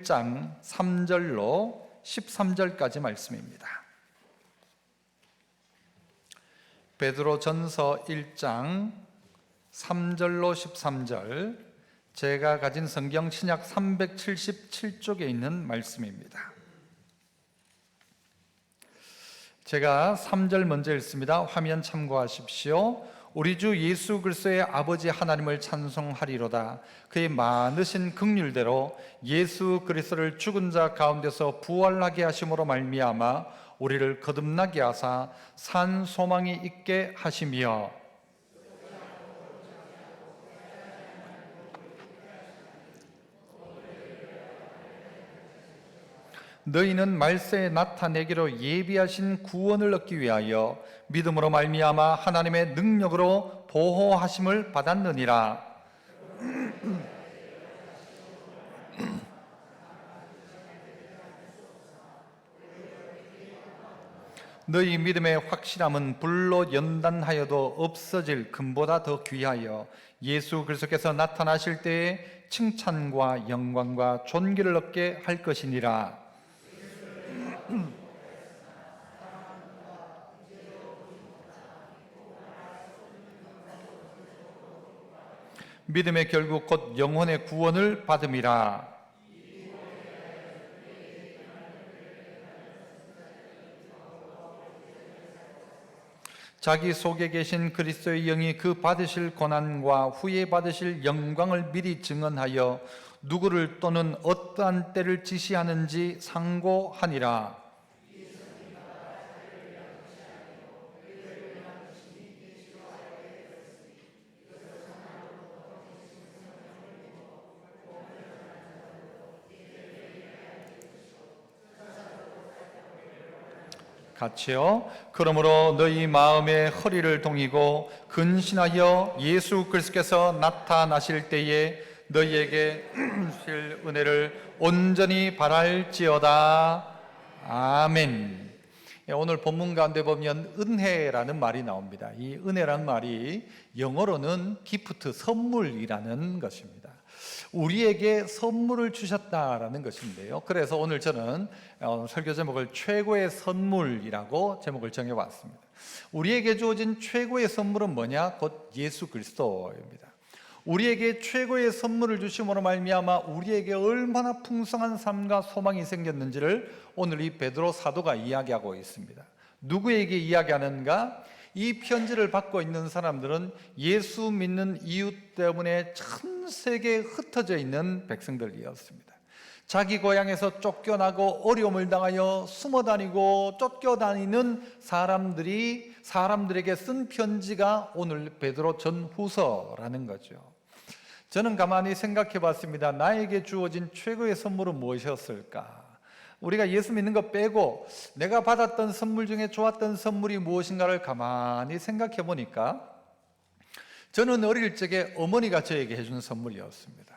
1장 3절로 13절까지 말씀입니다. 베드로전서 1장 3절로 13절, 제가 가진 성경 신약 377쪽에 있는 말씀입니다. 제가 3절 먼저 읽습니다. 화면 참고하십시오. 우리 주 예수 그리스도의 아버지 하나님을 찬송하리로다. 그의 많으신 긍휼대로 예수 그리스도를 죽은 자 가운데서 부활하게 하심으로 말미암아 우리를 거듭나게 하사 산 소망이 있게 하시며, 너희는 말세에 나타내기로 예비하신 구원을 얻기 위하여 믿음으로 말미암아 하나님의 능력으로 보호하심을 받았느니라. 너희 믿음의 확실함은 불로 연단하여도 없어질 금보다 더 귀하여 예수 그리스도께서 나타나실 때에 칭찬과 영광과 존귀를 얻게 할 것이니라. 믿음의 결국 곧 영혼의 구원을 받음이라. 자기 속에 계신 그리스도의 영이 그 받으실 고난과 후에 받으실 영광을 미리 증언하여 누구를 또는 어떠한 때를 지시하는지 상고하니라. 같이요. 그러므로 너희 마음의 허리를 동이고 근신하여 예수 그리스도께서 나타나실 때에 너희에게 주실 은혜를 온전히 바랄지어다. 아멘. 오늘 본문 가운데 보면 은혜라는 말이 나옵니다. 이 은혜라는 말이 영어로는 기프트, 선물이라는 것입니다. 우리에게 선물을 주셨다라는 것인데요. 그래서 오늘 저는 설교 제목을 최고의 선물이라고 제목을 정해봤습니다. 우리에게 주어진 최고의 선물은 뭐냐? 곧 예수 그리스도입니다. 우리에게 최고의 선물을 주심으로 말미암아 우리에게 얼마나 풍성한 삶과 소망이 생겼는지를 오늘 이 베드로 사도가 이야기하고 있습니다. 누구에게 이야기하는가? 이 편지를 받고 있는 사람들은 예수 믿는 이유 때문에 전 세계에 흩어져 있는 백성들이었습니다. 자기 고향에서 쫓겨나고 어려움을 당하여 숨어다니고 쫓겨다니는 사람들에게 쓴 편지가 오늘 베드로 전후서라는 거죠. 저는 가만히 생각해 봤습니다. 나에게 주어진 최고의 선물은 무엇이었을까? 우리가 예수 믿는 거 빼고 내가 받았던 선물 중에 좋았던 선물이 무엇인가를 가만히 생각해 보니까 저는 어릴 적에 어머니가 저에게 해준 선물이었습니다.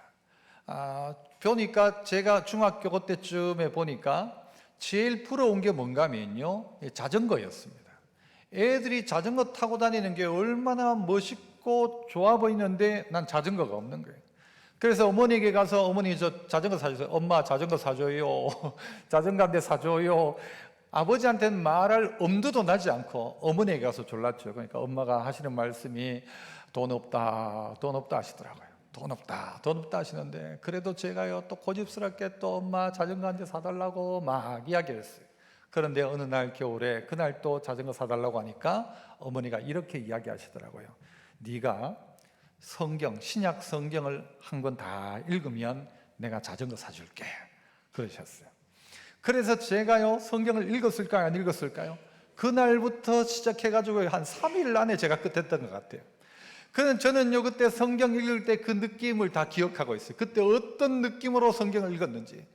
보니까 제가 중학교 그때쯤에 보니까 제일 부러운 게 뭔가 하면요, 자전거였습니다. 애들이 자전거 타고 다니는 게 얼마나 멋있고 좋아 보이는데 난 자전거가 없는 거예요. 그래서 어머니에게 가서 어머니 저 자전거 사주세요. 엄마 자전거 사줘요. 자전거 한 대 사줘요. 아버지한테는 말할 엄두도 나지 않고 어머니에게 가서 졸랐죠. 그러니까 엄마가 하시는 말씀이 돈 없다 하시더라고요. 돈 없다 하시는데 그래도 제가요 또 고집스럽게 또 엄마 자전거 한 대 사달라고 막 이야기를 했어요. 그런데 어느 날 겨울에 그날 또 자전거 사달라고 하니까 어머니가 이렇게 이야기하시더라고요. 네가 성경, 신약 성경을 한 권 다 읽으면 내가 자전거 사줄게 그러셨어요. 그래서 제가요 성경을 읽었을까요? 안 읽었을까요? 그날부터 시작해가지고 한 3일 안에 제가 끝했던 것 같아요. 저는요 그때 성경 읽을 때 그 느낌을 다 기억하고 있어요. 그때 어떤 느낌으로 성경을 읽었는지.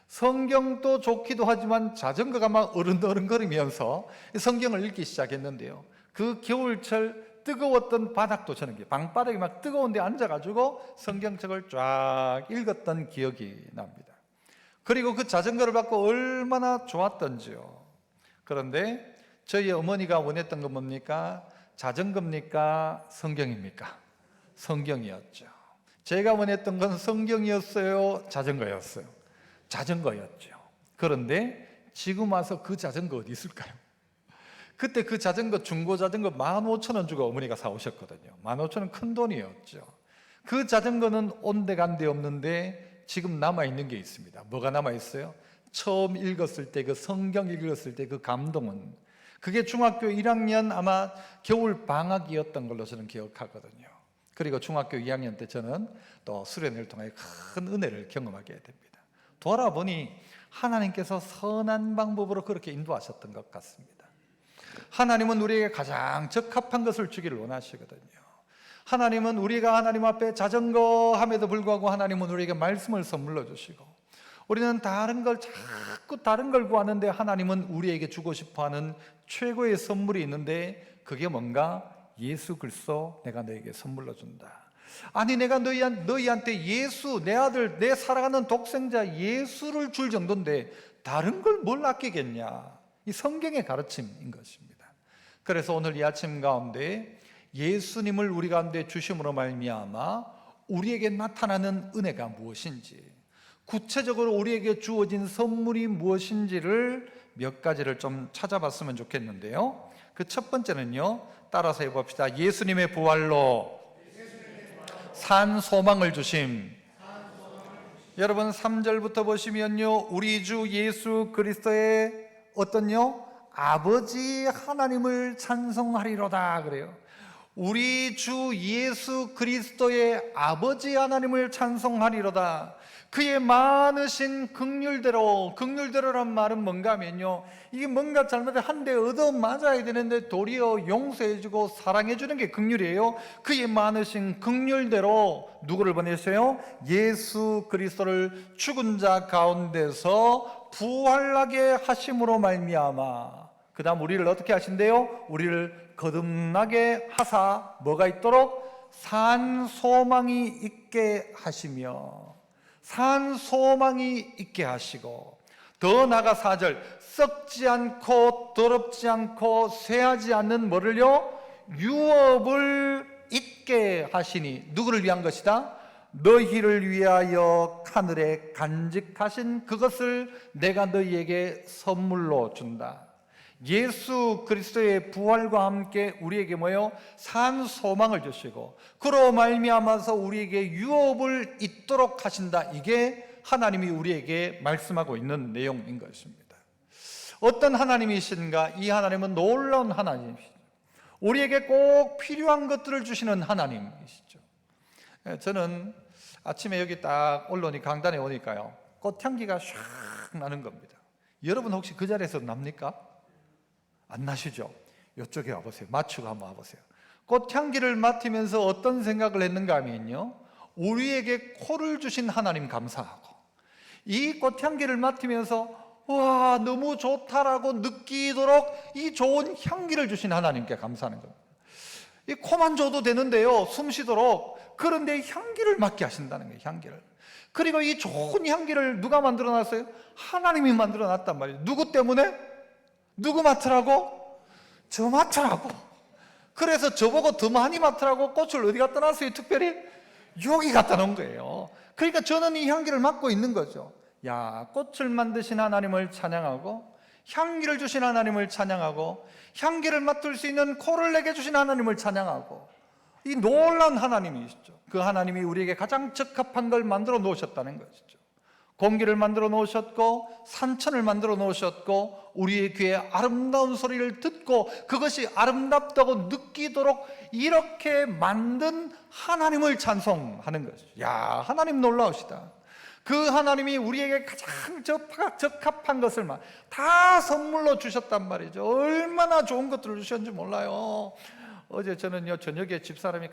성경도 좋기도 하지만 자전거가 막 어른거리면서 성경을 읽기 시작했는데요. 그 겨울철 뜨거웠던 바닥도 저는 방바닥이 막 뜨거운데 앉아가지고 성경책을 쫙 읽었던 기억이 납니다. 그리고 그 자전거를 받고 얼마나 좋았던지요. 그런데 저희 어머니가 원했던 건 뭡니까? 자전거입니까? 성경입니까? 성경이었죠. 제가 원했던 건 성경이었어요? 자전거였어요? 자전거였죠. 그런데 지금 와서 그 자전거 어디 있을까요? 그때 그 자전거, 중고 자전거 15,000원 주고 어머니가 사오셨거든요. 15,000원 큰 돈이었죠. 그 자전거는 온데간데 없는데 지금 남아있는 게 있습니다. 뭐가 남아있어요? 처음 읽었을 때, 그 성경 읽었을 때 그 감동은, 그게 중학교 1학년 아마 겨울 방학이었던 걸로 저는 기억하거든요. 그리고 중학교 2학년 때 저는 또 수련회를 통해 큰 은혜를 경험하게 됩니다. 돌아보니 하나님께서 선한 방법으로 그렇게 인도하셨던 것 같습니다. 하나님은 우리에게 가장 적합한 것을 주기를 원하시거든요. 하나님은 우리가 하나님 앞에 자전거 함에도 불구하고 하나님은 우리에게 말씀을 선물로 주시고, 우리는 자꾸 다른 걸 구하는데 하나님은 우리에게 주고 싶어하는 최고의 선물이 있는데, 그게 뭔가? 예수 그리스도 내가 너에게 선물로 준다. 아니, 내가 너희한테 예수, 내 아들, 내 사랑하는 독생자 예수를 줄 정도인데 다른 걸 뭘 아끼겠냐? 이 성경의 가르침인 것입니다. 그래서 오늘 이 아침 가운데 예수님을 우리 가운데 주심으로 말미암아 우리에게 나타나는 은혜가 무엇인지, 구체적으로 우리에게 주어진 선물이 무엇인지를 몇 가지를 좀 찾아봤으면 좋겠는데요. 그 첫 번째는요, 따라서 해봅시다. 예수님의 부활로 산 소망을 주심. 여러분 3절부터 보시면요, 우리 주 예수 그리스도의 어떤요? 아버지 하나님을 찬송하리로다 그래요. 우리 주 예수 그리스도의 아버지 하나님을 찬송하리로다. 그의 많으신 긍휼대로란 말은 뭔가 하면요, 이게 뭔가 잘못해 한 대 얻어맞아야 되는데 도리어 용서해주고 사랑해주는 게 긍휼이에요. 그의 많으신 긍휼대로 누구를 보내셨어요? 예수 그리스도를 죽은 자 가운데서 부활하게 하심으로 말미암아, 그 다음 우리를 어떻게 하신대요? 우리를 거듭나게 하사 뭐가 있도록? 산 소망이 있게 하시며, 산 소망이 있게 하시고, 더 나아가 4절, 썩지 않고 더럽지 않고 쇠하지 않는 뭐를요? 유업을 있게 하시니. 누구를 위한 것이다? 너희를 위하여 하늘에 간직하신 그것을 내가 너희에게 선물로 준다. 예수 그리스도의 부활과 함께 우리에게 뭐예요? 산 소망을 주시고, 그로 말미암아서 우리에게 유업을 잇도록 하신다. 이게 하나님이 우리에게 말씀하고 있는 내용인 것입니다. 어떤 하나님이신가? 이 하나님은 놀라운 하나님이시죠. 우리에게 꼭 필요한 것들을 주시는 하나님이시죠. 저는 아침에 여기 딱 올라오니, 강단에 오니까요, 꽃향기가 샥 나는 겁니다. 여러분 혹시 그 자리에서 납니까? 안 나시죠? 이쪽에 와보세요. 맞추고 한번 와보세요. 꽃향기를 맡으면서 어떤 생각을 했는가 하면요, 우리에게 코를 주신 하나님 감사하고, 이 꽃향기를 맡으면서 와 너무 좋다라고 느끼도록 이 좋은 향기를 주신 하나님께 감사하는 겁니다. 이 코만 줘도 되는데요, 숨 쉬도록. 그런데 향기를 맡게 하신다는 거예요. 향기를. 그리고 이 좋은 향기를 누가 만들어 놨어요? 하나님이 만들어 놨단 말이에요. 누구 때문에? 누구 맡으라고? 저 맡으라고. 그래서 저보고 더 많이 맡으라고 꽃을 어디 갖다 놨어요? 특별히 여기 갖다 놓은 거예요. 그러니까 저는 이 향기를 맡고 있는 거죠. 야, 꽃을 만드신 하나님을 찬양하고, 향기를 주신 하나님을 찬양하고, 향기를 맡을 수 있는 코를 내게 주신 하나님을 찬양하고, 이 놀라운 하나님이시죠. 그 하나님이 우리에게 가장 적합한 걸 만들어 놓으셨다는 것이죠. 공기를 만들어 놓으셨고, 산천을 만들어 놓으셨고, 우리의 귀에 아름다운 소리를 듣고 그것이 아름답다고 느끼도록 이렇게 만든 하나님을 찬송하는 것이죠. 야, 하나님 놀라우시다. 그 하나님이 우리에게 가장 적합한 것을 다 선물로 주셨단 말이죠. 얼마나 좋은 것들을 주셨는지 몰라요. 어제 저는요, 저녁에 집사람이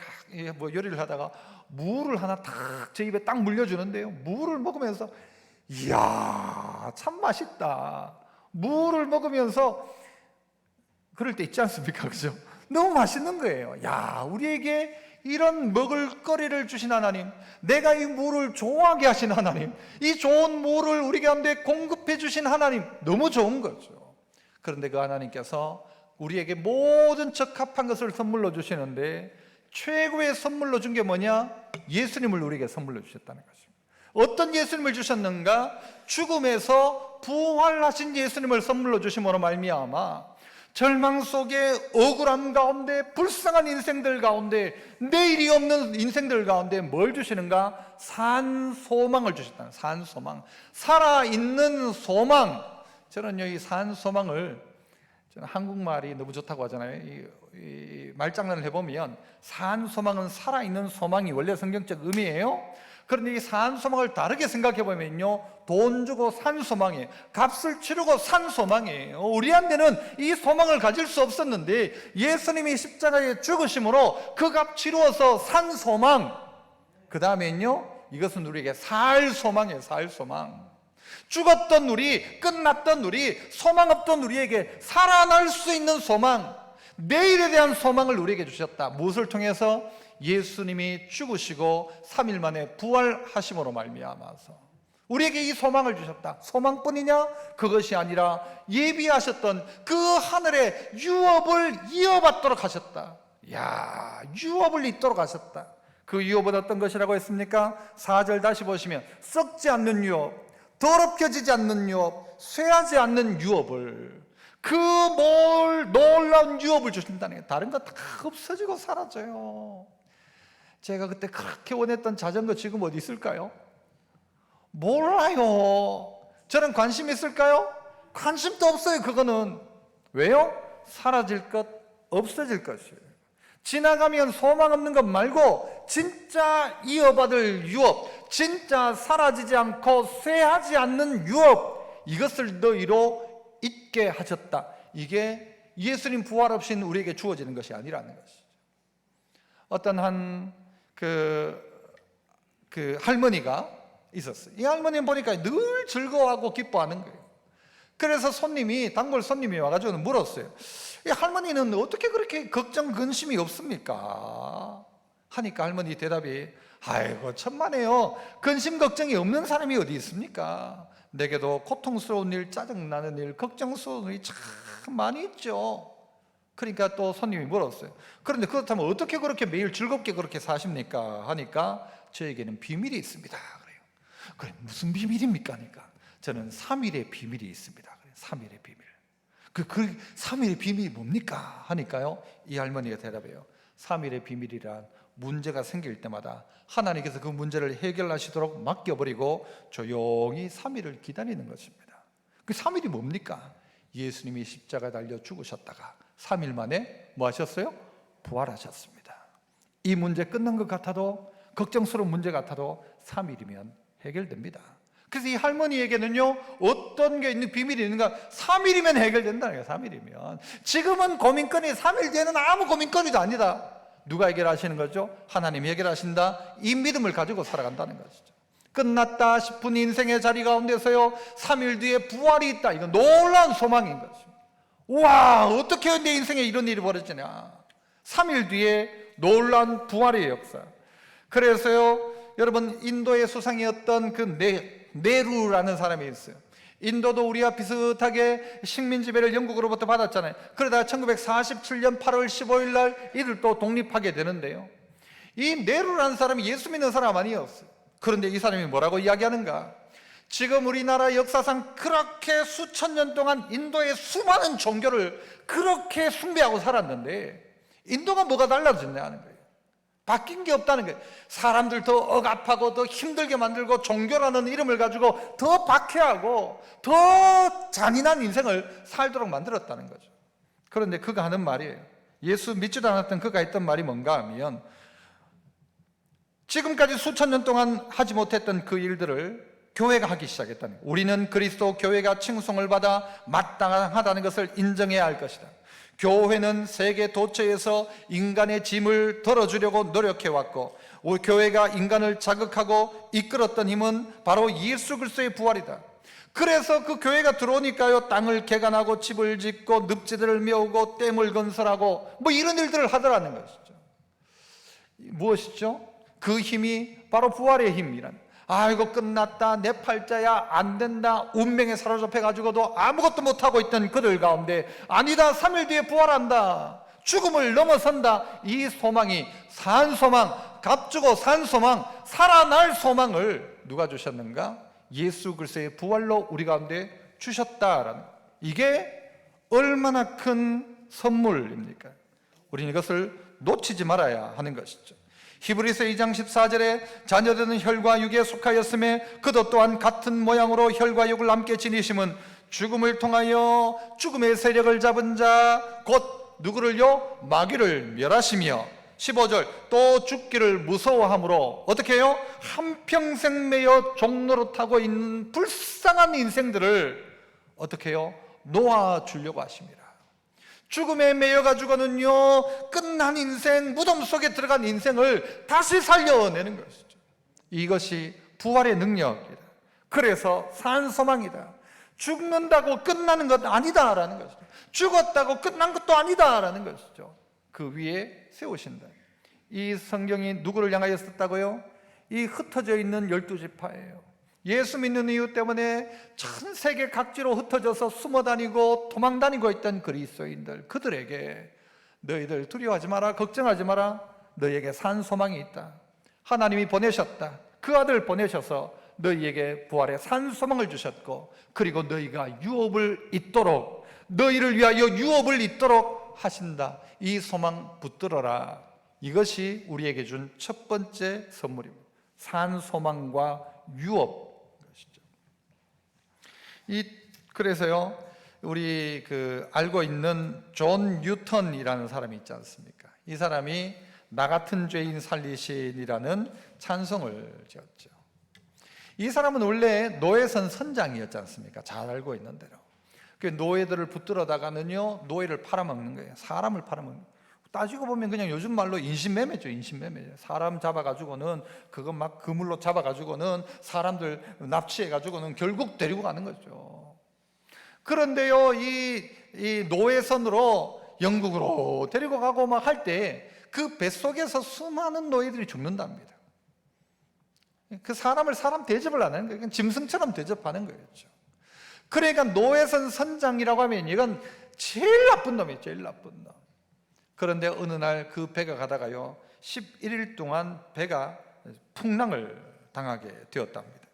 요리를 하다가 무를 하나 탁 제 입에 딱 물려주는데요, 무를 먹으면서 이야 참 맛있다. 무를 먹으면서 그럴 때 있지 않습니까? 그죠? 너무 맛있는 거예요. 야, 우리에게 이런 먹을거리를 주신 하나님, 내가 이 무를 좋아하게 하신 하나님, 이 좋은 무를 우리 가운데 공급해 주신 하나님, 너무 좋은 거죠. 그런데 그 하나님께서 우리에게 모든 적합한 것을 선물로 주시는데, 최고의 선물로 준 게 뭐냐? 예수님을 우리에게 선물로 주셨다는 것입니다. 어떤 예수님을 주셨는가? 죽음에서 부활하신 예수님을 선물로 주심으로 말미암아 절망 속에, 억울함 가운데, 불쌍한 인생들 가운데, 내일이 없는 인생들 가운데 뭘 주시는가? 산 소망을 주셨다. 산 소망, 살아있는 소망. 저는요, 이 산 소망을, 저는 한국말이 너무 좋다고 하잖아요. 이 말장난을 해보면 산 소망은 살아있는 소망이 원래 성경적 의미예요. 그런데 이 산 소망을 다르게 생각해 보면요, 돈 주고 산 소망이에요. 값을 치르고 산 소망이에요. 우리한테는 이 소망을 가질 수 없었는데 예수님이 십자가에 죽으심으로 그 값 치루어서 산 소망. 그 다음에는요, 이것은 우리에게 살 소망이에요. 살 소망. 죽었던 우리, 끝났던 우리, 소망 없던 우리에게 살아날 수 있는 소망, 내일에 대한 소망을 우리에게 주셨다. 무엇을 통해서? 예수님이 죽으시고 3일 만에 부활하심으로 말미암아서 우리에게 이 소망을 주셨다. 소망뿐이냐? 그것이 아니라 예비하셨던 그 하늘의 유업을 이어받도록 하셨다. 야, 유업을 잇도록 하셨다. 그 유업은 어떤 것이라고 했습니까? 4절 다시 보시면 썩지 않는 유업, 더럽혀지지 않는 유업, 쇠하지 않는 유업을, 그 놀라운 유업을 주신다는 게, 다른 거 다 없어지고 사라져요. 제가 그때 그렇게 원했던 자전거 지금 어디 있을까요? 몰라요. 저는 관심 있을까요? 관심도 없어요. 그거는 왜요? 사라질 것, 없어질 것이에요. 지나가면 소망 없는 것 말고 진짜 이어받을 유업, 진짜 사라지지 않고 쇠하지 않는 유업, 이것을 너희로 잊게 하셨다. 이게 예수님 부활 없이는 우리에게 주어지는 것이 아니라는 것이죠. 어떤 그 할머니가 있었어요. 이 할머니는 보니까 늘 즐거워하고 기뻐하는 거예요. 그래서 단골 손님이 와가지고 물었어요. 이 할머니는 어떻게 그렇게 걱정, 근심이 없습니까? 하니까 할머니 대답이, 아이고 천만에요. 근심, 걱정이 없는 사람이 어디 있습니까? 내게도 고통스러운 일, 짜증나는 일, 걱정스러운 일이 참 많이 있죠. 그러니까 또 손님이 물었어요. 그런데 그렇다면 어떻게 그렇게 매일 즐겁게 그렇게 사십니까? 하니까 저에게는 비밀이 있습니다. 그래요. 그래, 무슨 비밀입니까? 하니까 저는 3일의 비밀이 있습니다. 3일의 비밀. 그 3일의 비밀이 뭡니까? 하니까요, 이 할머니가 대답해요. 3일의 비밀이란 문제가 생길 때마다 하나님께서 그 문제를 해결하시도록 맡겨버리고 조용히 3일을 기다리는 것입니다. 그 3일이 뭡니까? 예수님이 십자가에 달려 죽으셨다가 3일 만에 뭐 하셨어요? 부활하셨습니다. 이 문제 끝난 것 같아도, 걱정스러운 문제 같아도 3일이면 해결됩니다. 그래서 이 할머니에게는요, 어떤 게 있는 비밀이 있는가? 3일이면 해결된다는 거예요. 3일이면. 지금은 고민거리, 3일 뒤에는 아무 고민거리도 아니다. 누가 해결하시는 거죠? 하나님이 해결하신다. 이 믿음을 가지고 살아간다는 것이죠. 끝났다 싶은 인생의 자리 가운데서요, 3일 뒤에 부활이 있다. 이건 놀라운 소망인 것입니다. 와, 어떻게 내 인생에 이런 일이 벌어지냐. 3일 뒤에 놀라운 부활의 역사. 그래서요, 여러분, 인도의 수상이었던 그 네루라는 사람이 있어요. 인도도 우리와 비슷하게 식민 지배를 영국으로부터 받았잖아요. 그러다가 1947년 8월 15일 날 이들도 독립하게 되는데요, 이 네루라는 사람이 예수 믿는 사람 아니었어요. 그런데 이 사람이 뭐라고 이야기하는가? 지금 우리나라 역사상 그렇게 수천 년 동안 인도의 수많은 종교를 그렇게 숭배하고 살았는데 인도가 뭐가 달라졌냐는 거예요. 바뀐 게 없다는 거예요. 사람들 더 억압하고 더 힘들게 만들고 종교라는 이름을 가지고 더 박해하고 더 잔인한 인생을 살도록 만들었다는 거죠. 그런데 그가 하는 말이에요. 예수 믿지도 않았던 그가 했던 말이 뭔가 하면, 지금까지 수천 년 동안 하지 못했던 그 일들을 교회가 하기 시작했다는 거예요. 우리는 그리스도 교회가 칭송을 받아 마땅하다는 것을 인정해야 할 것이다. 교회는 세계 도처에서 인간의 짐을 덜어주려고 노력해왔고, 교회가 인간을 자극하고 이끌었던 힘은 바로 예수 그리스도의 부활이다. 그래서 그 교회가 들어오니까요, 땅을 개간하고 집을 짓고 늪지대를 메우고 댐을 건설하고 뭐 이런 일들을 하더라는 것이죠. 무엇이죠? 그 힘이 바로 부활의 힘이란, 아이고 끝났다, 내 팔자야, 안 된다, 운명에 사로잡혀가지고도 아무것도 못하고 있던 그들 가운데 아니다, 3일 뒤에 부활한다, 죽음을 넘어선다, 이 소망이 산 소망, 값주고 산 소망, 살아날 소망을 누가 주셨는가? 예수 그리스도의 부활로 우리 가운데 주셨다라는, 이게 얼마나 큰 선물입니까? 우리는 이것을 놓치지 말아야 하는 것이죠. 히브리서 2장 14절에 자녀들은 혈과 육에 속하였음에 그도 또한 같은 모양으로 혈과 육을 함께 지니심은 죽음을 통하여 죽음의 세력을 잡은 자 곧 누구를요? 마귀를 멸하시며, 15절 또 죽기를 무서워함으로 어떻게 해요? 한평생 매여 종노릇하고 있는 불쌍한 인생들을 어떻게 해요? 놓아주려고 하십니다. 죽음에 매여가지고는요, 끝난 인생, 무덤 속에 들어간 인생을 다시 살려내는 것이죠. 이것이 부활의 능력이다. 그래서 산 소망이다. 죽는다고 끝나는 것 아니다라는 것이죠. 죽었다고 끝난 것도 아니다라는 것이죠. 그 위에 세우신다. 이 성경이 누구를 향하여 썼다고요? 이 흩어져 있는 12지파예요. 예수 믿는 이유 때문에 전 세계 각지로 흩어져서 숨어 다니고 도망 다니고 있던 그리스도인들, 그들에게 너희들 두려워하지 마라, 걱정하지 마라, 너희에게 산 소망이 있다. 하나님이 보내셨다. 그 아들 보내셔서 너희에게 부활의 산 소망을 주셨고, 그리고 너희가 유업을 잇도록, 너희를 위하여 유업을 잇도록 하신다. 이 소망 붙들어라. 이것이 우리에게 준 첫 번째 선물입니다. 산 소망과 유업. 그래서요, 우리 알고 있는 존 뉴턴이라는 사람이 있지 않습니까? 이 사람이 나 같은 죄인 살리신이라는 찬송을 지었죠. 이 사람은 원래 노예선 선장이었지 않습니까? 잘 알고 있는 대로. 그 노예들을 붙들어다가는요, 노예를 팔아먹는 거예요. 사람을 팔아먹는 거예요. 따지고 보면 그냥 요즘 말로 인신매매죠. 인신매매. 사람 잡아가지고는 그거 막 그물로 잡아가지고는 사람들 납치해가지고는 결국 데리고 가는 거죠. 그런데요, 이 노예선으로 영국으로 데리고 가고 막 할 때 그 뱃속에서 수많은 노예들이 죽는답니다. 그 사람을 사람 대접을 안 하는 거예요. 그냥 짐승처럼 대접하는 거였죠. 그러니까 노예선 선장이라고 하면 이건 제일 나쁜 놈이에요. 제일 나쁜 놈. 그런데 어느 날 그 배가 가다가요, 11일 동안 배가 풍랑을 당하게 되었답니다.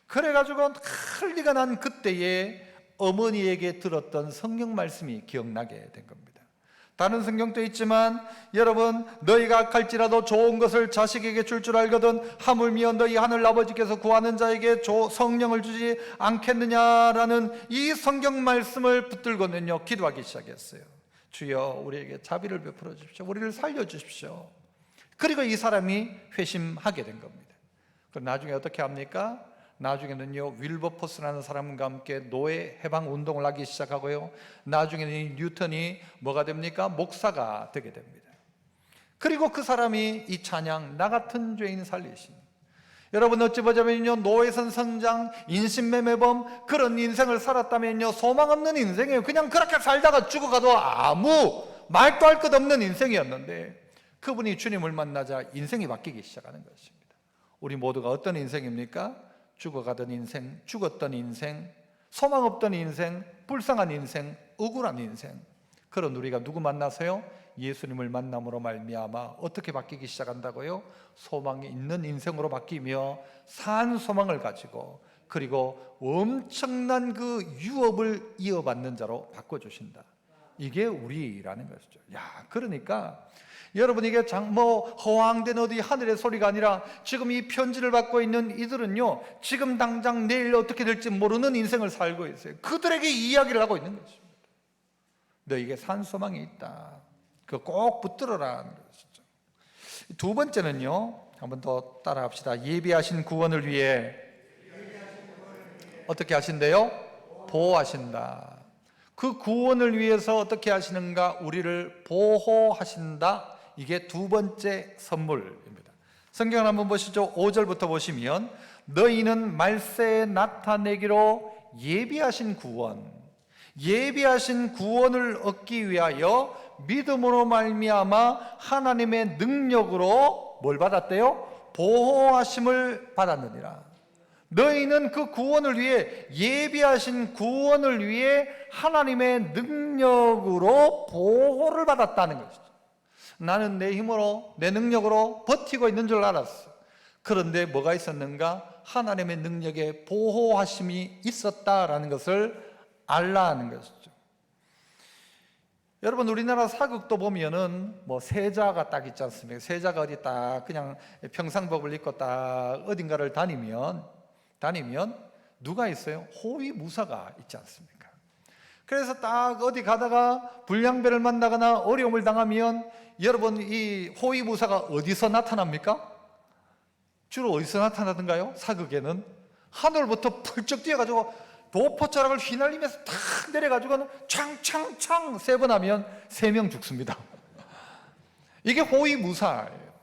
그래가지고 난리가 난 그때에 어머니에게 들었던 성경 말씀이 기억나게 된 겁니다. 다른 성경도 있지만, 여러분, 너희가 갈지라도 좋은 것을 자식에게 줄 줄 알거든 하물며 너희 하늘 아버지께서 구하는 자에게 성령을 주지 않겠느냐라는 이 성경 말씀을 붙들고는요, 기도하기 시작했어요. 주여, 우리에게 자비를 베풀어 주십시오. 우리를 살려 주십시오. 그리고 이 사람이 회심하게 된 겁니다. 그럼 나중에 어떻게 합니까? 나중에는요, 윌버포스라는 사람과 함께 노예 해방 운동을 하기 시작하고요, 나중에는 이 뉴턴이 뭐가 됩니까? 목사가 되게 됩니다. 그리고 그 사람이 이 찬양, 나 같은 죄인 살리신, 여러분 어찌 보자면요, 노예선 선장, 인신매매범, 그런 인생을 살았다면요, 소망 없는 인생이에요. 그냥 그렇게 살다가 죽어가도 아무 말도 할 것 없는 인생이었는데, 그분이 주님을 만나자 인생이 바뀌기 시작하는 것입니다. 우리 모두가 어떤 인생입니까? 죽어가던 인생, 죽었던 인생, 소망 없던 인생, 불쌍한 인생, 억울한 인생. 그런 우리가 누구 만나서요? 예수님을 만남으로 말미암아 어떻게 바뀌기 시작한다고요? 소망이 있는 인생으로 바뀌며 산 소망을 가지고, 그리고 엄청난 그 유업을 이어받는 자로 바꿔주신다. 이게 우리라는 것이죠. 그러니까 여러분, 이게 허황된 어디 하늘의 소리가 아니라 지금 이 편지를 받고 있는 이들은요, 지금 당장 내일 어떻게 될지 모르는 인생을 살고 있어요. 그들에게 이야기를 하고 있는 것입니다. 너에게 산 소망이 있다. 그거 꼭 붙들어라. 두 번째는요, 한번 더 따라합시다. 예비하신 구원을 위해 어떻게 하신대요? 보호하신다. 그 구원을 위해서 어떻게 하시는가? 우리를 보호하신다. 이게 두 번째 선물입니다. 성경을 한번 보시죠. 5절부터 보시면, 너희는 말세에 나타내기로 예비하신 구원을 얻기 위하여 믿음으로 말미암아 하나님의 능력으로 뭘 받았대요? 보호하심을 받았느니라. 너희는 그 구원을 위해, 예비하신 구원을 위해 하나님의 능력으로 보호를 받았다는 것이죠. 나는 내 힘으로, 내 능력으로 버티고 있는 줄 알았어. 그런데 뭐가 있었는가? 하나님의 능력에 보호하심이 있었다라는 것을 알라는 것이죠. 여러분, 우리나라 사극도 보면은 세자가 딱 있지 않습니까? 세자가 어디 딱 그냥 평상복을 입고 딱 어딘가를 다니면 누가 있어요? 호위무사가 있지 않습니까? 그래서 딱 어디 가다가 불량배를 만나거나 어려움을 당하면 여러분, 이 호위무사가 어디서 나타납니까? 주로 어디서 나타나던가요? 사극에는 하늘부터 펄쩍 뛰어가지고 도포자락을 휘날리면서 탁 내려가지고는 창창창 3번 하면 3명 죽습니다. 이게 호위무사예요.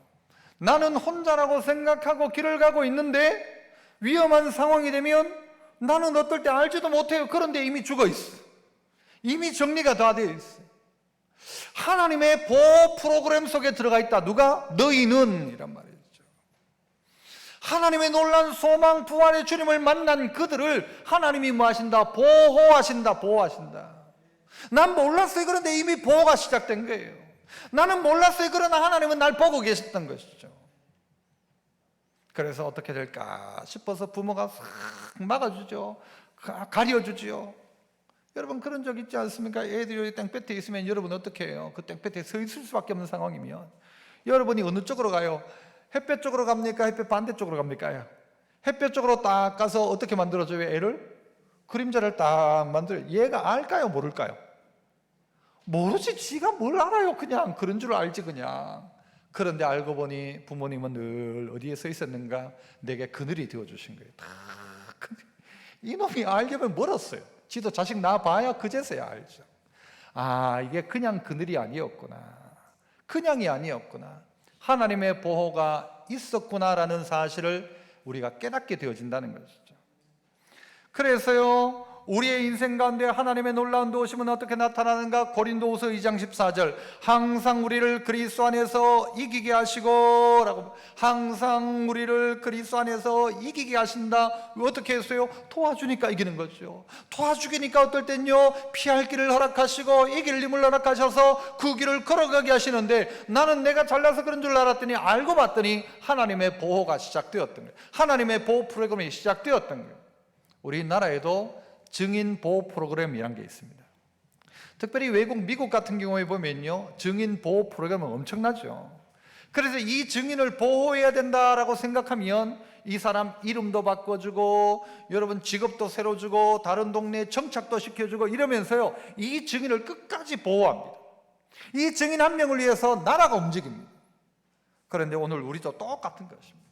나는 혼자라고 생각하고 길을 가고 있는데 위험한 상황이 되면 나는 어떨 때 알지도 못해요. 그런데 이미 죽어 있어. 이미 정리가 다 되어 있어. 하나님의 보호 프로그램 속에 들어가 있다. 누가? 너희는 이란 말이죠. 하나님의 놀라운 소망 부활의 주님을 만난 그들을 하나님이 뭐 하신다? 보호하신다. 난 몰랐어요. 그런데 이미 보호가 시작된 거예요. 나는 몰랐어요. 그러나 하나님은 날 보고 계셨던 것이죠. 그래서 어떻게 될까 싶어서 부모가 싹 막아주죠. 가려주죠. 여러분, 그런 적 있지 않습니까? 애들이 땡볕에 있으면 여러분 어떻게 해요? 그 땡볕에 서 있을 수밖에 없는 상황이면 여러분이 어느 쪽으로 가요? 햇볕 쪽으로 갑니까? 햇볕 반대쪽으로 갑니까? 햇볕 쪽으로 딱 가서 어떻게 만들어줘요? 애를? 그림자를 딱 만들어요. 얘가 알까요? 모를까요? 모르지. 지가 뭘 알아요. 그냥 그런 줄 알지 그냥. 그런데 알고 보니 부모님은 늘 어디에 서 있었는가? 내게 그늘이 되어주신 거예요. 다 이놈이 알려면 멀었어요. 지도 자식 낳아봐야 그제서야 알죠. 아, 이게 그냥 그늘이 아니었구나. 그냥이 아니었구나. 하나님의 보호가 있었구나라는 사실을 우리가 깨닫게 되어진다는 것이죠. 그래서요, 우리의 인생 가운데 하나님의 놀라운 도우심은 어떻게 나타나는가? 고린도후서 2장 14절, 항상 우리를 그리스도 안에서 이기게 하시고 라고, 항상 우리를 그리스도 안에서 이기게 하신다. 어떻게 했어요? 도와주니까 이기는 거죠. 도와주기니까 어떨 땐요, 피할 길을 허락하시고 이길 힘을 허락하셔서 그 길을 걸어가게 하시는데, 나는 내가 잘나서 그런 줄 알았더니 알고 봤더니 하나님의 보호가 시작되었던 거예요. 하나님의 보호 프로그램이 시작되었던 거예요. 우리나라에도 증인 보호 프로그램이란 게 있습니다. 특별히 외국 미국 같은 경우에 보면요, 증인 보호 프로그램은 엄청나죠. 그래서 이 증인을 보호해야 된다라고 생각하면 이 사람 이름도 바꿔주고 여러분 직업도 새로 주고 다른 동네에 정착도 시켜주고 이러면서요, 이 증인을 끝까지 보호합니다. 이 증인 한 명을 위해서 나라가 움직입니다. 그런데 오늘 우리도 똑같은 것입니다.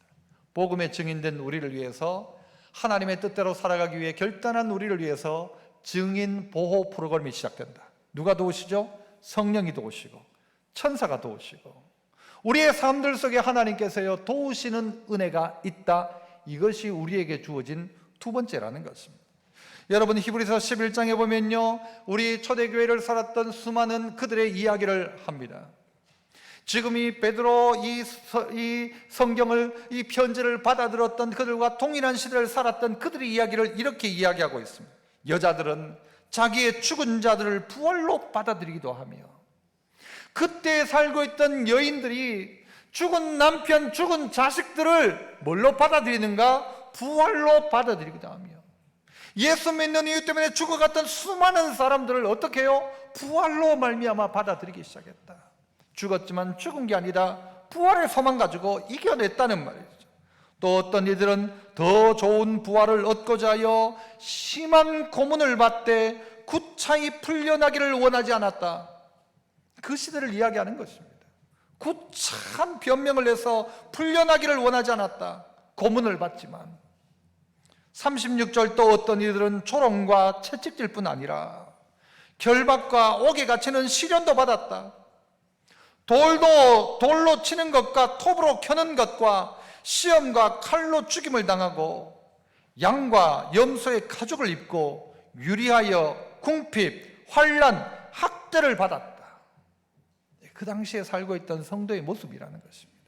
복음의 증인된 우리를 위해서, 하나님의 뜻대로 살아가기 위해 결단한 우리를 위해서 증인 보호 프로그램이 시작된다. 누가 도우시죠? 성령이 도우시고 천사가 도우시고 우리의 삶들 속에 하나님께서요 도우시는 은혜가 있다. 이것이 우리에게 주어진 두 번째라는 것입니다. 여러분, 히브리서 11장에 보면요, 우리 초대교회를 살았던 수많은 그들의 이야기를 합니다. 지금 이 베드로 이 성경을, 이 편지를 받아들었던 그들과 동일한 시대를 살았던 그들의 이야기를 이렇게 이야기하고 있습니다. 여자들은 자기의 죽은 자들을 부활로 받아들이기도 하며, 그때 살고 있던 여인들이 죽은 남편, 죽은 자식들을 뭘로 받아들이는가? 부활로 받아들이기도 하며, 예수 믿는 이유 때문에 죽어갔던 수많은 사람들을 어떻게 해요? 부활로 말미암아 받아들이기 시작했다. 죽었지만 죽은 게 아니라 부활의 소망 가지고 이겨냈다는 말이죠. 또 어떤 이들은 더 좋은 부활을 얻고자 하여 심한 고문을 받되 구차히 풀려나기를 원하지 않았다. 그 시대를 이야기하는 것입니다. 구차한 변명을 해서 풀려나기를 원하지 않았다. 고문을 받지만 36절, 또 어떤 이들은 조롱과 채찍질 뿐 아니라 결박과 옥에 갇히는 시련도 받았다. 돌로 치는 것과 톱으로 켜는 것과 시험과 칼로 죽임을 당하고 양과 염소의 가죽을 입고 유리하여 궁핍, 환난, 학대를 받았다. 그 당시에 살고 있던 성도의 모습이라는 것입니다.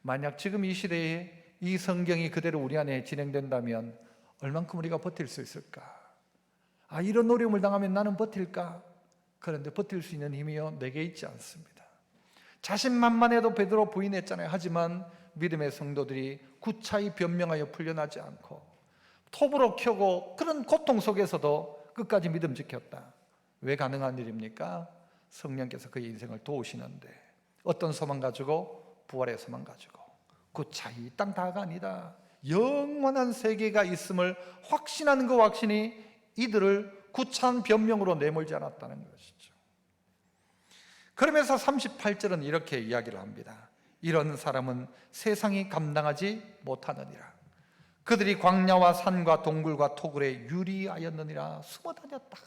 만약 지금 이 시대에 이 성경이 그대로 우리 안에 진행된다면 얼만큼 우리가 버틸 수 있을까? 아, 이런 어려움을 당하면 나는 버틸까? 그런데 버틸 수 있는 힘이요, 내게 있지 않습니다. 자신만만해도 베드로 부인했잖아요. 하지만 믿음의 성도들이 구차히 변명하여 풀려나지 않고 톱으로 켜고 그런 고통 속에서도 끝까지 믿음 지켰다. 왜 가능한 일입니까? 성령께서 그의 인생을 도우시는데 어떤 소망 가지고? 부활의 소망 가지고 구차히 이 땅 다가 아니다, 영원한 세계가 있음을 확신하는 그 확신이 이들을 구차한 변명으로 내몰지 않았다는 것이죠. 그러면서 38절은 이렇게 이야기를 합니다. 이런 사람은 세상이 감당하지 못하느니라. 그들이 광야와 산과 동굴과 토굴에 유리하였느니라. 숨어 다녔다.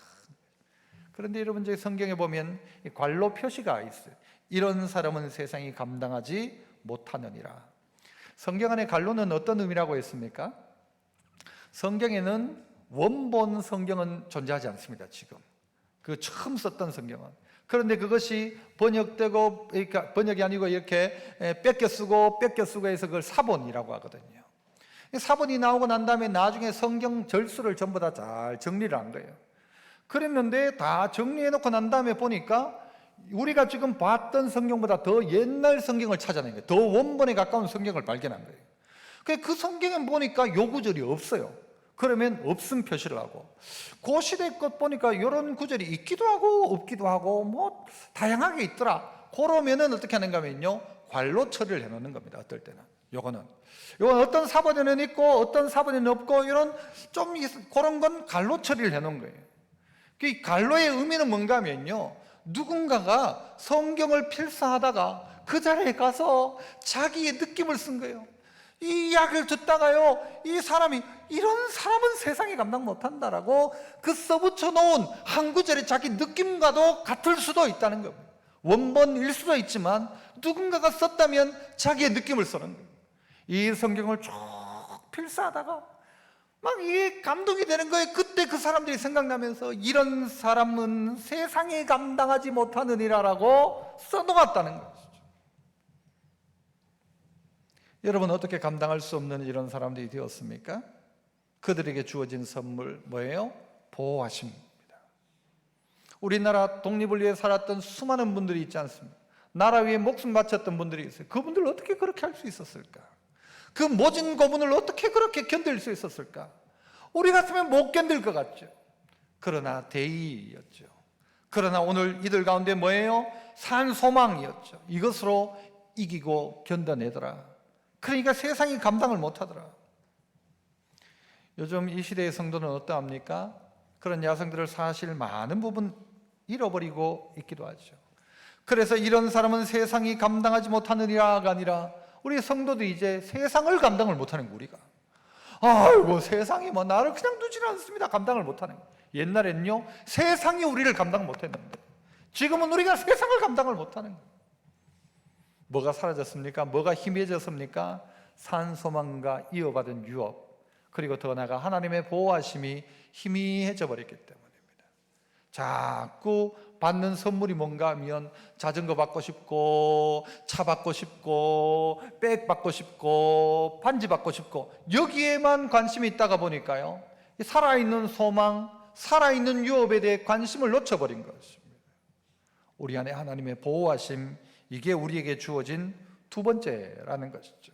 그런데 여러분, 저희 성경에 보면 괄로 표시가 있어요. 이런 사람은 세상이 감당하지 못하느니라. 성경 안에 괄로는 어떤 의미라고 했습니까? 성경에는 원본 성경은 존재하지 않습니다. 지금 그 처음 썼던 성경은. 그런데 그것이 번역되고, 그러니까 번역이 아니고 이렇게 뺏겨 쓰고 해서 그걸 사본이라고 하거든요. 사본이 나오고 난 다음에 나중에 성경 절수를 전부 다 잘 정리를 한 거예요. 그랬는데 다 정리해 놓고 난 다음에 보니까 우리가 지금 봤던 성경보다 더 옛날 성경을 찾아낸 거예요. 더 원본에 가까운 성경을 발견한 거예요. 그 성경에 보니까 요 구절이 없어요. 그러면 없음 표시를 하고, 그 시대 것 보니까 이런 구절이 있기도 하고 없기도 하고 뭐 다양하게 있더라. 그러면은 어떻게 하는가 하면요, 괄로 처리를 해놓는 겁니다. 어떨 때는 요건 어떤 사본에는 있고 어떤 사본에는 없고, 이런 좀 그런 건 괄로 처리를 해놓은 거예요. 그 괄로의 의미는 뭔가 하면요, 누군가가 성경을 필사하다가 그 자리에 가서 자기의 느낌을 쓴 거예요. 이 이야기를 듣다가요, 이 사람이 이런 사람은 세상에 감당 못한다라고 그 써붙여 놓은 한 구절이 자기 느낌과도 같을 수도 있다는 겁니다. 원본일 수도 있지만 누군가가 썼다면 자기의 느낌을 쓰는 거예요. 이 성경을 쭉 필사하다가 막 이게 감동이 되는 거예요. 그때 그 사람들이 생각나면서 이런 사람은 세상에 감당하지 못하느니라라고 써놓았다는 것이죠. 여러분, 어떻게 감당할 수 없는 이런 사람들이 되었습니까? 그들에게 주어진 선물 뭐예요? 보호하심입니다. 우리나라 독립을 위해 살았던 수많은 분들이 있지 않습니까? 나라 위에 목숨 바쳤던 분들이 있어요. 그분들 어떻게 그렇게 할 수 있었을까? 그 모진 고문을 어떻게 그렇게 견딜 수 있었을까? 우리 같으면 못 견딜 것 같죠. 그러나 대의였죠. 그러나 오늘 이들 가운데 뭐예요? 산 소망이었죠. 이것으로 이기고 견뎌내더라. 그러니까 세상이 감당을 못하더라. 요즘 이 시대의 성도는 어떠합니까? 그런 야성들을 사실 많은 부분 잃어버리고 있기도 하죠. 그래서 이런 사람은 세상이 감당하지 못하느니라가 아니라 우리 성도도 이제 세상을 감당을 못하는 거. 우리가 아이고, 세상이 뭐 나를 그냥 두지는 않습니다. 감당을 못하는 거. 옛날에는요, 세상이 우리를 감당 못했는데 지금은 우리가 세상을 감당을 못하는 거예요. 뭐가 사라졌습니까? 뭐가 희미해졌습니까? 산소망과 이어받은 유업, 그리고 더 나아가 하나님의 보호하심이 희미해져 버렸기 때문입니다. 자꾸 받는 선물이 뭔가 하면 자전거 받고 싶고, 차 받고 싶고, 백 받고 싶고, 반지 받고 싶고, 여기에만 관심이 있다가 보니까요, 살아있는 소망, 살아있는 유업에 대해 관심을 놓쳐버린 것입니다. 우리 안에 하나님의 보호하심, 이게 우리에게 주어진 두 번째라는 것이죠.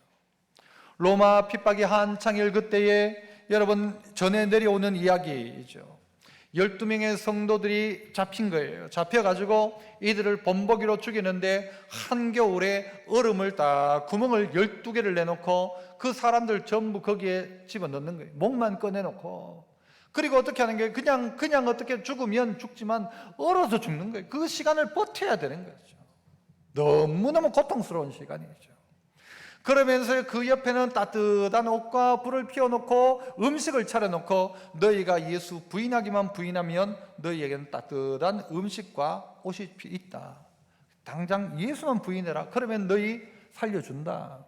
로마 핍박이 한창일 그때에 여러분 전해 내려오는 이야기이죠. 12명의 성도들이 잡힌 거예요. 잡혀가지고 이들을 본보기로 죽이는데 한겨울에 얼음을 딱 구멍을 12개를 내놓고 그 사람들 전부 거기에 집어넣는 거예요. 목만 꺼내놓고. 그리고 어떻게 하는 거예요? 그냥 어떻게 죽으면 죽지만 얼어서 죽는 거예요. 그 시간을 버텨야 되는 거죠. 너무너무 고통스러운 시간이죠. 그러면서 그 옆에는 따뜻한 옷과 불을 피워놓고 음식을 차려놓고, 너희가 예수 부인하기만 부인하면 너희에게는 따뜻한 음식과 옷이 있다. 당장 예수만 부인해라. 그러면 너희 살려준다.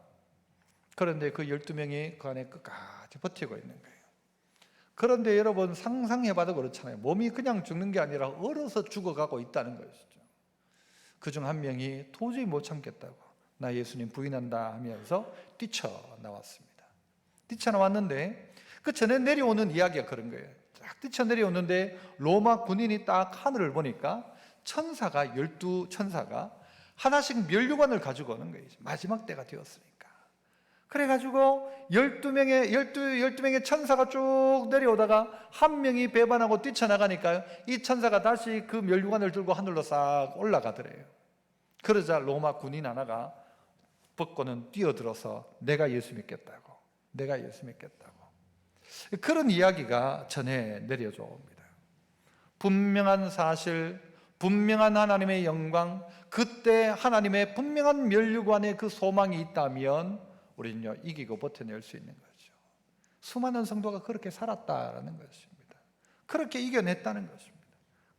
그런데 그 12명이 그 안에 끝까지 버티고 있는 거예요. 그런데 여러분 상상해봐도 그렇잖아요. 몸이 그냥 죽는 게 아니라 얼어서 죽어가고 있다는 것이죠. 그중 한 명이 도저히 못 참겠다고 나 예수님 부인한다 하면서 뛰쳐나왔습니다. 뛰쳐나왔는데 그 전에 내려오는 이야기가 그런 거예요. 딱 뛰쳐내려오는데 로마 군인이 딱 하늘을 보니까 천사가 12천사가 하나씩 면류관을 가지고 오는 거예요. 마지막 때가 되었으니까. 그래가지고 12명의 천사가 쭉 내려오다가 한 명이 배반하고 뛰쳐나가니까요, 이 천사가 다시 그 면류관을 들고 하늘로 싹 올라가더래요. 그러자 로마 군인 하나가 벗고는 뛰어들어서 내가 예수 믿겠다고, 내가 예수 믿겠다고. 그런 이야기가 전해 내려져 옵니다. 분명한 사실, 분명한 하나님의 영광, 그때 하나님의 분명한 면류관에 그 소망이 있다면 우리는요, 이기고 버텨낼 수 있는 거죠. 수많은 성도가 그렇게 살았다라는 것입니다. 그렇게 이겨냈다는 것입니다.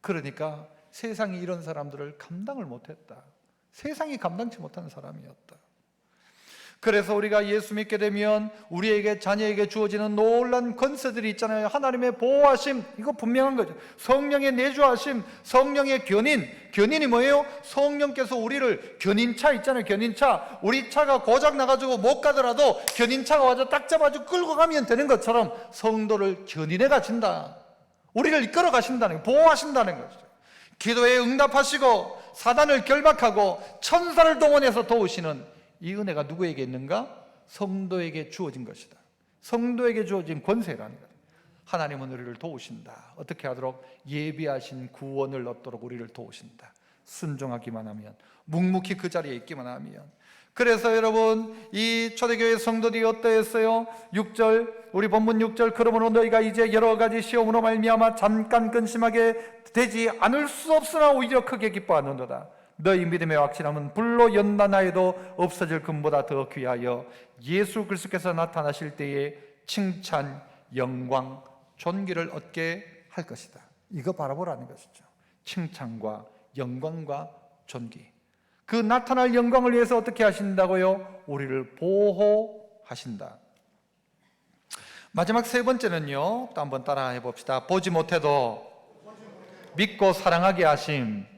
그러니까 세상이 이런 사람들을 감당을 못했다. 세상이 감당치 못하는 사람이었다. 그래서 우리가 예수 믿게 되면 우리에게, 자녀에게 주어지는 놀라운 권세들이 있잖아요. 하나님의 보호하심, 이거 분명한 거죠. 성령의 내주하심, 성령의 견인이 뭐예요? 성령께서 우리를, 견인차 있잖아요. 견인차, 우리 차가 고장 나가지고 못 가더라도 견인차가 와서 딱 잡아주고 끌고 가면 되는 것처럼 성도를 견인해 가신다. 우리를 이끌어 가신다는, 보호하신다는 거죠. 기도에 응답하시고 사단을 결박하고 천사를 동원해서 도우시는 이 은혜가 누구에게 있는가? 성도에게 주어진 것이다. 성도에게 주어진 권세라는 것. 하나님은 우리를 도우신다. 어떻게 하도록? 예비하신 구원을 얻도록 우리를 도우신다. 순종하기만 하면, 묵묵히 그 자리에 있기만 하면. 그래서 여러분, 이 초대교회 성도들이 어떠했어요? 6절, 우리 본문 6절, 그러므로 너희가 이제 여러 가지 시험으로 말미암아 잠깐 근심하게 되지 않을 수 없으나 오히려 크게 기뻐하는도다. 너희 믿음의 확실함은 불로 연단하여도 없어질 금보다 더 귀하여 예수 그리스도께서 나타나실 때에 칭찬, 영광, 존귀를 얻게 할 것이다. 이거 바라보라는 것이죠. 칭찬과 영광과 존귀. 그 나타날 영광을 위해서 어떻게 하신다고요? 우리를 보호하신다. 마지막 세 번째는요, 또 한번 따라 해봅시다. 보지 못해도 믿고 사랑하게 하심.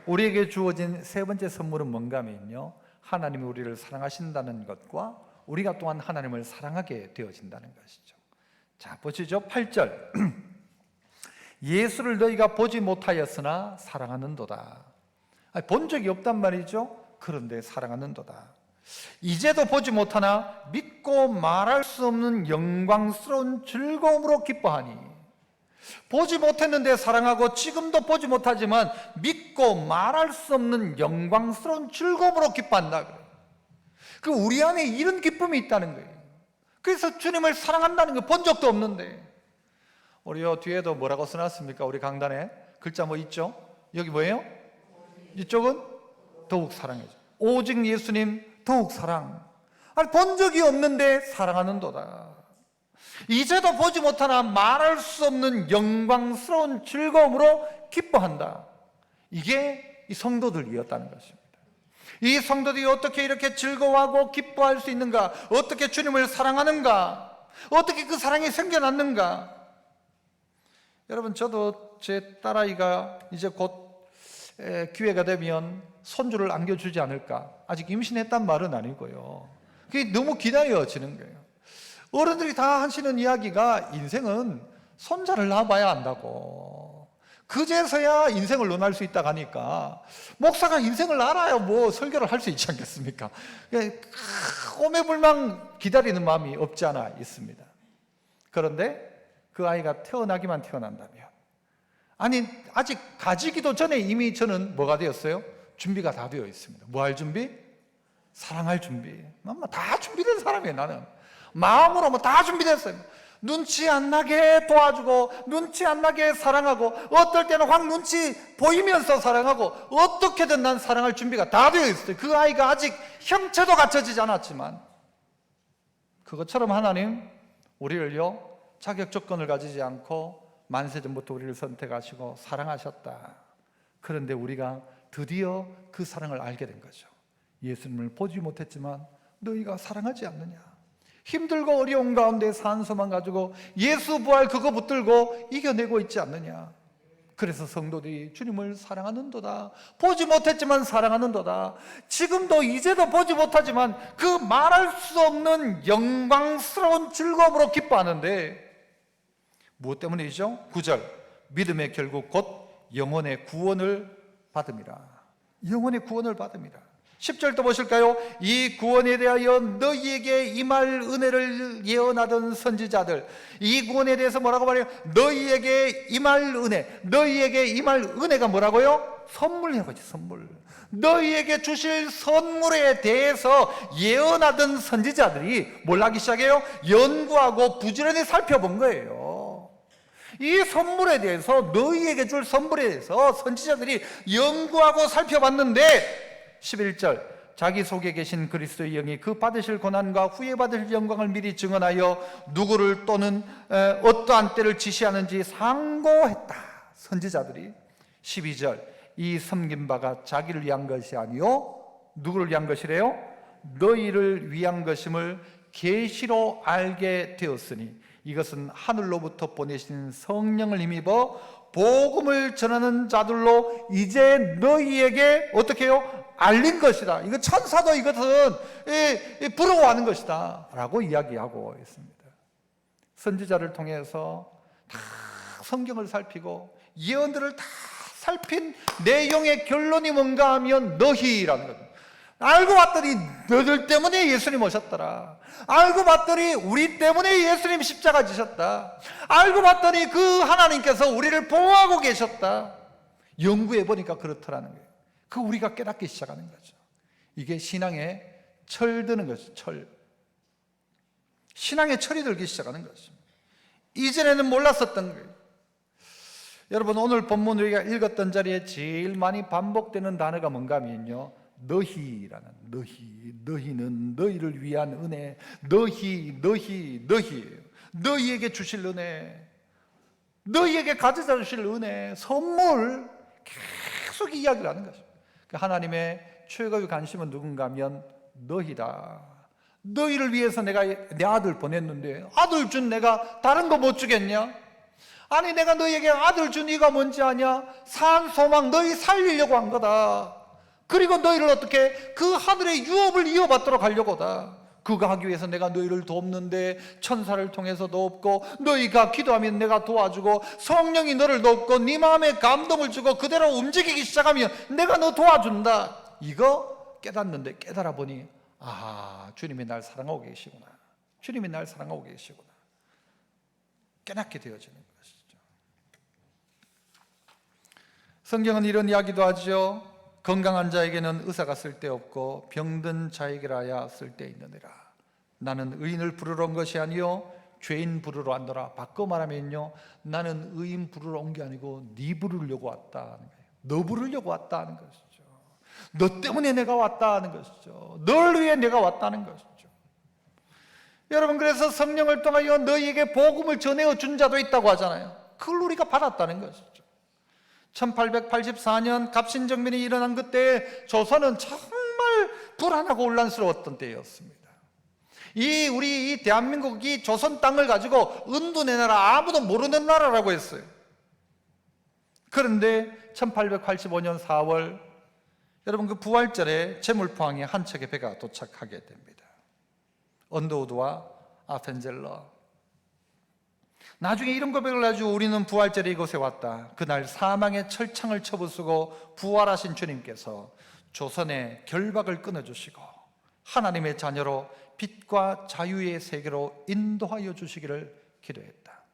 우리에게 주어진 세 번째 선물은 뭔가 하면요, 하나님이 우리를 사랑하신다는 것과 우리가 또한 하나님을 사랑하게 되어진다는 것이죠. 자, 보시죠. 8절. 예수를 너희가 보지 못하였으나 사랑하는도다. 본 적이 없단 말이죠. 그런데 사랑하는도다. 이제도 보지 못하나 믿고 말할 수 없는 영광스러운 즐거움으로 기뻐하니. 보지 못했는데 사랑하고 지금도 보지 못하지만 믿고 말할 수 없는 영광스러운 즐거움으로 기뻐한다. 그 우리 안에 이런 기쁨이 있다는 거예요. 그래서 주님을 사랑한다는 거 본 적도 없는데. 우리 요 뒤에도 뭐라고 써놨습니까? 우리 강단에 글자 뭐 있죠? 여기 뭐예요? 이쪽은 더욱 사랑해줘. 오직 예수님 더욱 사랑. 아니, 본 적이 없는데 사랑하는도다. 이제도 보지 못하나 말할 수 없는 영광스러운 즐거움으로 기뻐한다. 이게 이 성도들이었다는 것입니다. 이 성도들이 어떻게 이렇게 즐거워하고 기뻐할 수 있는가? 어떻게 주님을 사랑하는가? 어떻게 그 사랑이 생겨났는가? 여러분, 저도 제 딸아이가 이제 곧 기회가 되면 손주를 안겨주지 않을까? 아직 임신했단 말은 아니고요. 그게 너무 기다려지는 거예요. 어른들이 다 하시는 이야기가 인생은 손자를 낳아봐야 안다고, 그제서야 인생을 논할 수 있다고 하니까 목사가 인생을 알아야 뭐 설교를 할 수 있지 않겠습니까? 오매불망 기다리는 마음이 없지 않아 있습니다. 그런데 그 아이가 태어나기만 태어난다면, 아니 아직 가지기도 전에 이미 저는 뭐가 되었어요? 준비가 다 되어 있습니다. 뭐 할 준비? 사랑할 준비. 다 준비된 사람이에요. 나는 마음으로 뭐 다 준비됐어요. 눈치 안 나게 도와주고, 눈치 안 나게 사랑하고, 어떨 때는 확 눈치 보이면서 사랑하고, 어떻게든 난 사랑할 준비가 다 되어 있어요. 그 아이가 아직 형체도 갖춰지지 않았지만, 그것처럼 하나님 우리를요, 자격 조건을 가지지 않고 만세전부터 우리를 선택하시고 사랑하셨다. 그런데 우리가 드디어 그 사랑을 알게 된 거죠. 예수님을 보지 못했지만 너희가 사랑하지 않느냐? 힘들고 어려운 가운데 산소만 가지고 예수 부활 그거 붙들고 이겨내고 있지 않느냐? 그래서 성도들이 주님을 사랑하는도다. 보지 못했지만 사랑하는도다. 지금도 이제도 보지 못하지만 그 말할 수 없는 영광스러운 즐거움으로 기뻐하는데, 무엇 때문이죠? 9절, 믿음의 결국 곧 영혼의 구원을 받음이라. 영혼의 구원을 받음이라. 10절 또 보실까요? 이 구원에 대하여 너희에게 임할 은혜를 예언하던 선지자들, 이 구원에 대해서 뭐라고 말해요? 너희에게 임할 은혜. 너희에게 임할 은혜가 뭐라고요? 선물이라고 하지, 선물. 너희에게 주실 선물에 대해서 예언하던 선지자들이 뭘 하기 시작해요? 연구하고 부지런히 살펴본 거예요. 이 선물에 대해서, 너희에게 줄 선물에 대해서 선지자들이 연구하고 살펴봤는데 11절, 자기 속에 계신 그리스도의 영이 그 받으실 고난과 후에 받으실 영광을 미리 증언하여 누구를 또는 어떠한 때를 지시하는지 상고했다. 선지자들이. 12절, 이 섬긴 바가 자기를 위한 것이 아니요 누구를 위한 것이래요? 너희를 위한 것임을 계시로 알게 되었으니 이것은 하늘로부터 보내신 성령을 힘입어 복음을 전하는 자들로 이제 너희에게 어떻게 해요? 알린 것이다. 이거 천사도 이것은 부러워하는 것이다 라고 이야기하고 있습니다. 선지자를 통해서 다 성경을 살피고 예언들을 다 살핀 내용의 결론이 뭔가 하면 너희라는 겁니다. 알고 봤더니 너희들 때문에 예수님 오셨더라. 알고 봤더니 우리 때문에 예수님 십자가 지셨다. 알고 봤더니 그 하나님께서 우리를 보호하고 계셨다. 연구해 보니까 그렇더라는 거예요. 그 우리가 깨닫기 시작하는 거죠. 이게 신앙에 철드는 거죠. 철. 신앙에 철이 들기 시작하는 것입니다. 이전에는 몰랐었던 거예요. 여러분, 오늘 본문 우리가 읽었던 자리에 제일 많이 반복되는 단어가 뭔가 하면요, 너희라는, 너희는 너희를 위한 은혜, 너희예요. 너희에게 주실 은혜, 너희에게 가져다 주실 은혜, 선물, 계속 이야기를 하는 것입니다. 하나님의 최고의 관심은 누군가 하면 너희다. 너희를 위해서 내가 내 아들 보냈는데 아들 준 내가 다른 거 못 주겠냐? 아니, 내가 너희에게 아들 준 이유가 뭔지 아냐? 산 소망, 너희 살리려고 한 거다. 그리고 너희를 어떻게 그 하늘의 유업을 이어받도록 하려고다. 그거 하기 위해서 내가 너희를 돕는데 천사를 통해서 돕고, 너희가 기도하면 내가 도와주고, 성령이 너를 돕고 네 마음에 감동을 주고 그대로 움직이기 시작하면 내가 너 도와준다. 이거 깨닫는데, 깨달아 보니 아, 주님이 날 사랑하고 계시구나. 주님이 날 사랑하고 계시구나. 깨닫게 되어지는 것이죠. 성경은 이런 이야기도 하죠. 건강한 자에게는 의사가 쓸데없고 병든 자에게라야 쓸데있느니라. 나는 의인을 부르러 온 것이 아니요 죄인 부르러 왔노라. 바꿔 말하면요, 나는 의인 부르러 온 게 아니고 네 부르려고 왔다 하는 거예요. 너 부르려고 왔다 하는 것이죠. 너 때문에 내가 왔다 하는 것이죠. 널 위해 내가 왔다는 것이죠. 여러분, 그래서 성령을 통하여 너희에게 복음을 전해어 준 자도 있다고 하잖아요. 그걸 우리가 받았다는 것이죠. 1884년 갑신정변이 일어난 그때 조선은 정말 불안하고 혼란스러웠던 때였습니다. 우리 이 대한민국이 조선 땅을 가지고 은둔의 나라, 아무도 모르는 나라라고 했어요. 그런데 1885년 4월, 여러분, 그 부활절에 제물포항에 한 척의 배가 도착하게 됩니다. 언더우드와 아펜젤러. 나중에 이런 고백을 가지고 우리는 부활절에 이곳에 왔다. 그날 사망의 철창을 쳐부수고 부활하신 주님께서 조선의 결박을 끊어주시고 하나님의 자녀로 빛과 자유의 세계로 인도하여 주시기를 기도했다.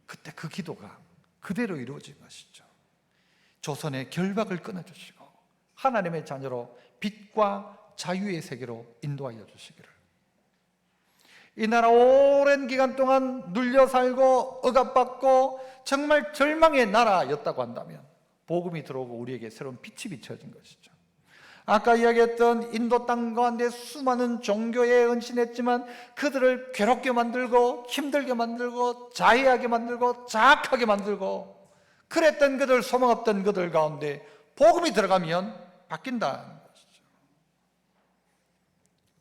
그때 그 기도가 그대로 이루어진 것이죠. 조선의 결박을 끊어주시고 하나님의 자녀로 빛과 자유의 세계로 인도하여 주시기를. 이 나라 오랜 기간 동안 눌려 살고 억압받고 정말 절망의 나라였다고 한다면 복음이 들어오고 우리에게 새로운 빛이 비춰진 것이죠. 아까 이야기했던 인도 땅 가운데 수많은 종교에 헌신했지만 그들을 괴롭게 만들고 힘들게 만들고 자해하게 만들고 자학하게 만들고 그랬던 그들, 소망 없던 그들 가운데 복음이 들어가면 바뀐다는 것이죠.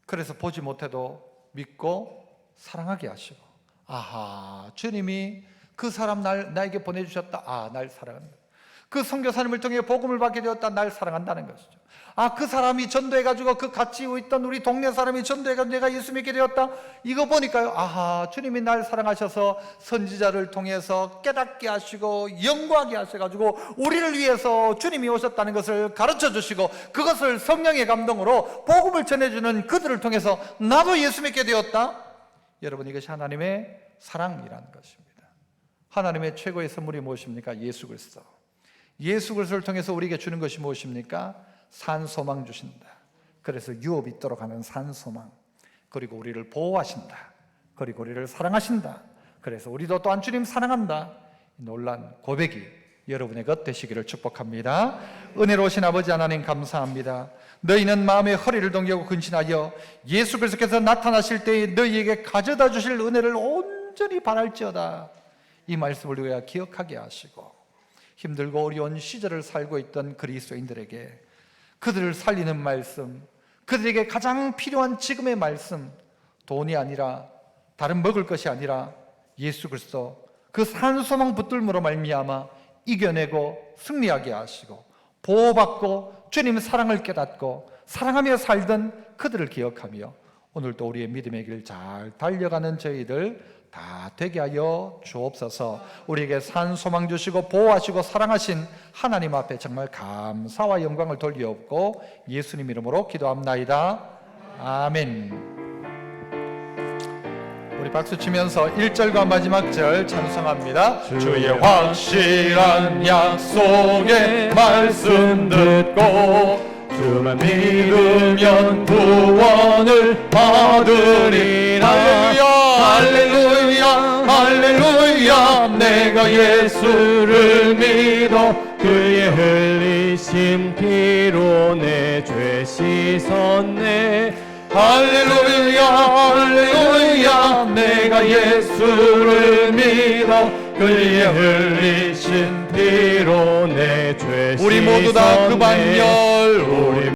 그래서 보지 못해도 믿고 사랑하게 하시고, 아하, 주님이 그 사람 나에게 보내주셨다. 아, 날 사랑한다. 그 선교사님을 통해 복음을 받게 되었다. 날 사랑한다는 것이죠. 그 사람이 전도해가지고 그 같이 있던 우리 동네 사람이 전도해가지고 내가 예수 믿게 되었다. 이거 보니까요, 주님이 날 사랑하셔서 선지자를 통해서 깨닫게 하시고 영광하게 하셔가지고 우리를 위해서 주님이 오셨다는 것을 가르쳐 주시고, 그것을 성령의 감동으로 복음을 전해주는 그들을 통해서 나도 예수 믿게 되었다. 여러분, 이것이 하나님의 사랑이라는 것입니다. 하나님의 최고의 선물이 무엇입니까? 예수 그리스도. 예수 그리스도를 통해서 우리에게 주는 것이 무엇입니까? 산소망 주신다. 그래서 유업 있도록 하는 산소망. 그리고 우리를 보호하신다. 그리고 우리를 사랑하신다. 그래서 우리도 또한 주님 사랑한다. 놀란 고백이 여러분의 것 되시기를 축복합니다. 은혜로우신 아버지 하나님 감사합니다. 너희는 마음의 허리를 동이고 근신하여 예수 그리스도께서 나타나실 때에 너희에게 가져다 주실 은혜를 온전히 바랄지어다. 이 말씀을 우리가 기억하게 하시고, 힘들고 어려운 시절을 살고 있던 그리스도인들에게 그들을 살리는 말씀, 그들에게 가장 필요한 지금의 말씀, 돈이 아니라 다른 먹을 것이 아니라 예수 그리스도, 그 산소망 붙들므로 말미암아 이겨내고 승리하게 하시고, 보호받고 주님의 사랑을 깨닫고 사랑하며 살던 그들을 기억하며 오늘도 우리의 믿음의 길 잘 달려가는 저희들 다 되게 하여 주옵소서. 우리에게 산소망 주시고 보호하시고 사랑하신 하나님 앞에 정말 감사와 영광을 돌리옵고 예수님 이름으로 기도합나이다. 아멘. 우리 박수 치면서 1절과 마지막 절 찬송합니다. 주의 확실한 약속의 말씀 듣고 주만 믿으면 구원을 받으리라. 할렐루야 할렐루야. 내가 예수를 믿어 그의 흘리신 피로 내 죄 씻었네. 할렐루야 할렐루야. 내가 예수를 믿어 그의 흘리신 피로 내 죄 씻었네. 우리 모두 다 그 반열, 우리